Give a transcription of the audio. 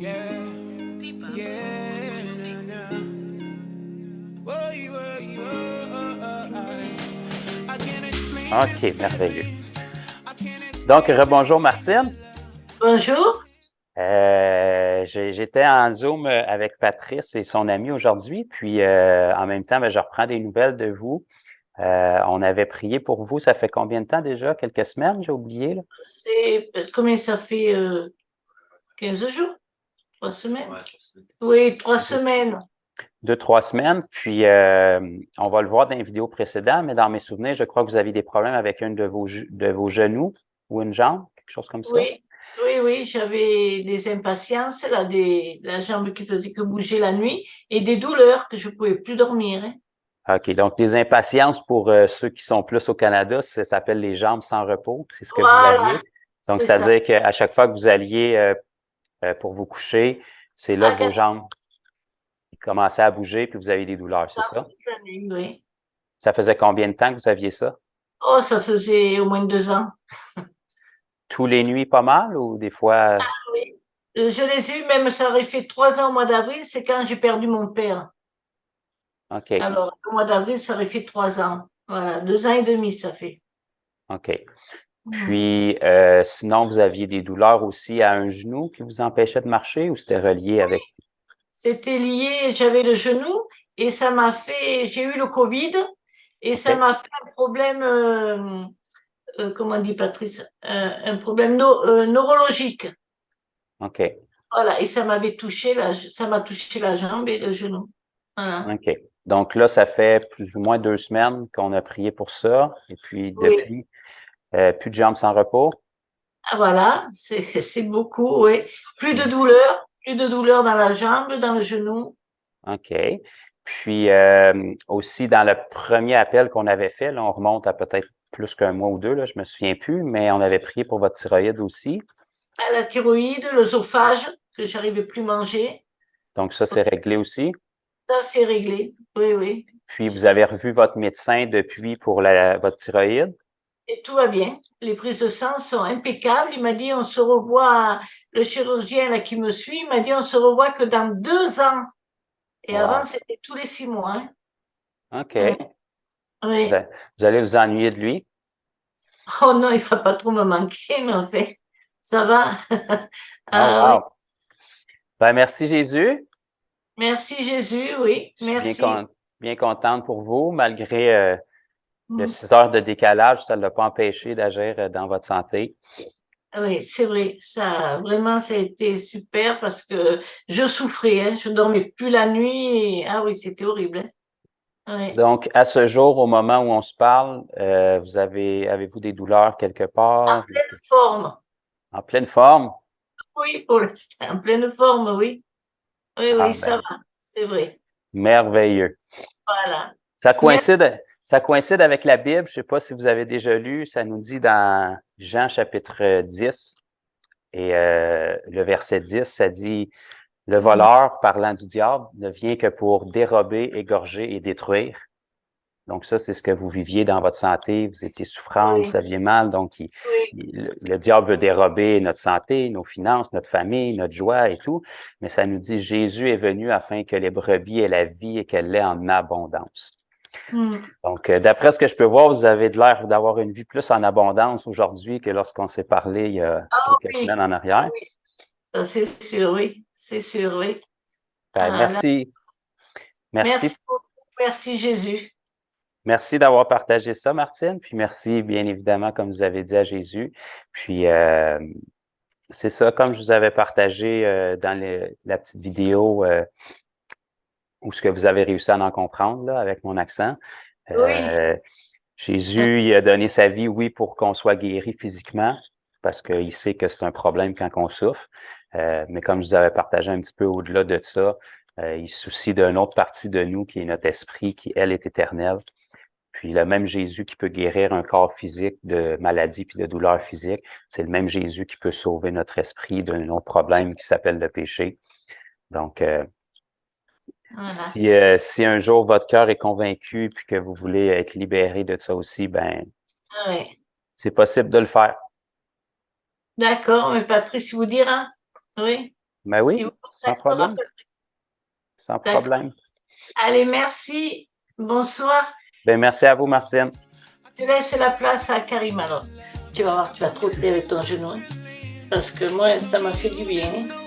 Yeah, yeah, nah, nah. Whoa, I can't explain OK, this merveilleux. feeling. I can't Donc, explain this rebonjour feeling. Martine. Bonjour. J'étais en Zoom avec Patrice et son ami aujourd'hui, puis en même temps, je reprends des nouvelles de vous. On avait prié pour vous, ça fait combien de temps déjà? Quelques semaines, j'ai oublié, là? Combien ça fait 15 jours? 3 semaines? Oui, 3 semaines. 2, 3 semaines, puis on va le voir dans les vidéos précédentes, mais dans mes souvenirs, je crois que vous aviez des problèmes avec un de vos genoux ou une jambe, quelque chose comme ça. Oui, oui, j'avais des impatiences, là, la jambe qui faisait que bouger la nuit et des douleurs que je pouvais plus dormir, hein. OK, donc les impatiences pour ceux qui sont plus au Canada, ça s'appelle les jambes sans repos, c'est ce que vous Voilà, aviez. Donc, c'est ça ça. veut dire qu'à chaque fois que vous alliez pour vous coucher, c'est là Ah, que vos jambes commençaient à bouger puis vous avez des douleurs, c'est ça? toute la nuit, oui. Ça faisait combien de temps que vous aviez ça? Oh, ça faisait au moins 2 ans. Tous les nuits pas mal ou des fois? Oui. Je les ai eu, même ça aurait fait 3 ans au mois d'avril, c'est quand j'ai perdu mon père. OK, Alors, au mois d'avril, ça aurait fait 3 ans. Voilà, 2 ans et demi, ça fait. OK. Mhm. Puis, sinon, vous aviez des douleurs aussi à un genou qui vous empêchait de marcher ou c'était relié avec? C'était lié, j'avais le genou et ça m'a fait, j'ai eu le Covid et ça OK, m'a fait un problème, comment dit Patrice, un problème neurologique. OK, Voilà, et ça m'avait touché, ça m'a touché la jambe et le genou. Voilà. OK. Donc là, ça fait plus ou moins 2 semaines qu'on a prié pour ça. Et puis, Oui, depuis, plus de jambes sans repos. ah, voilà, c'est beaucoup, oui. Mhm. Plus de douleur dans la jambe, dans le genou. OK. Puis, aussi, dans le premier appel qu'on avait fait, là, on remonte à peut-être plus qu'un mois ou deux, là, je me souviens plus, mais on avait prié pour votre thyroïde aussi. À la thyroïde, l'œsophage, que j'arrivais plus à manger. Donc, ça, c'est réglé aussi. Ça, c'est réglé. Oui, oui. Puis, vous avez revu votre médecin depuis pour votre thyroïde. Et tout va bien. Les prises de sang sont impeccables. Il m'a dit, on se revoit, le chirurgien là, qui me suit, il m'a dit, on se revoit que dans 2 ans. Et avant, Wow. c'était tous les 6 mois, hein. OK. Vous, Oui. vous allez vous ennuyer de lui. Oh non, il va pas trop me manquer, mais en fait, ça va. Oh, Ah oui. wow. Ben, merci Jésus. Merci Jésus, oui. Je suis Merci. bien contente pour vous, malgré le Mm. 6 heures de décalage, ça ne l'a pas empêché d'agir dans votre santé. Oui, c'est vrai. Ça, vraiment, ça a été super parce que je souffrais, hein. Je dormais plus la nuit. Ah oui, c'était horrible, hein. Oui. Donc, à ce jour, au moment où on se parle, avez-vous des douleurs quelque part? Pleine forme. En pleine forme? Oui, pour l'instant, en pleine forme, oui. Oui, Ah oui, ça ben, va, c'est vrai. merveilleux. Voilà. Ça Merci. coïncide, ça coïncide avec la Bible. Je ne sais pas si vous avez déjà lu, ça nous dit dans Jean chapitre 10 et le verset 10, ça dit, le Mhm. voleur, parlant du diable, ne vient que pour dérober, égorger et détruire. Donc ça, c'est ce que vous viviez dans votre santé. Vous étiez souffrante, vous Oui, aviez mal. Donc, oui. le diable veut dérober notre santé, nos finances, notre famille, notre joie et tout. Mais ça nous dit, Jésus est venu afin que les brebis aient la vie et qu'elle l'ait en abondance. Mm. Donc, d'après ce que je peux voir, vous avez de l'air d'avoir une vie plus en abondance aujourd'hui que lorsqu'on s'est parlé il y a Ah quelques oui, semaines en ah arrière. oui, ça, c'est sûr, oui, c'est sûr, oui. Ben, Ah, là, merci. Merci. merci beaucoup, merci Jésus. Merci d'avoir partagé ça, Martine. Puis merci, bien évidemment, comme vous avez dit à Jésus. Puis c'est ça, comme je vous avais partagé dans la petite vidéo où ce que vous avez réussi à en comprendre là, avec mon accent. Oui, Euh, Jésus, il a donné sa vie, oui, pour qu'on soit guéri physiquement, parce qu'il sait que c'est un problème quand on souffre. Mais comme je vous avais partagé un petit peu au-delà de ça, il se soucie d'une autre partie de nous qui est notre esprit, qui, elle, est éternelle. Puis le même Jésus qui peut guérir un corps physique de maladies puis de douleurs physiques, c'est le même Jésus qui peut sauver notre esprit d'un autre problème qui s'appelle le péché. Donc, voilà. si un jour votre cœur est convaincu puis que vous voulez être libéré de ça aussi, ben Oui, c'est possible de le faire. d'accord, mais Patrice vous dira. Oui, Ben Il oui, vous sans contactera problème, peut-être. sans D'accord. problème. Allez, merci. Bonsoir. Ben merci à vous, Martine. Je laisse la place à Karim alors. Tu vas voir, tu vas trouver avec ton genou, hein. Parce que moi, ça m'a fait du bien, hein.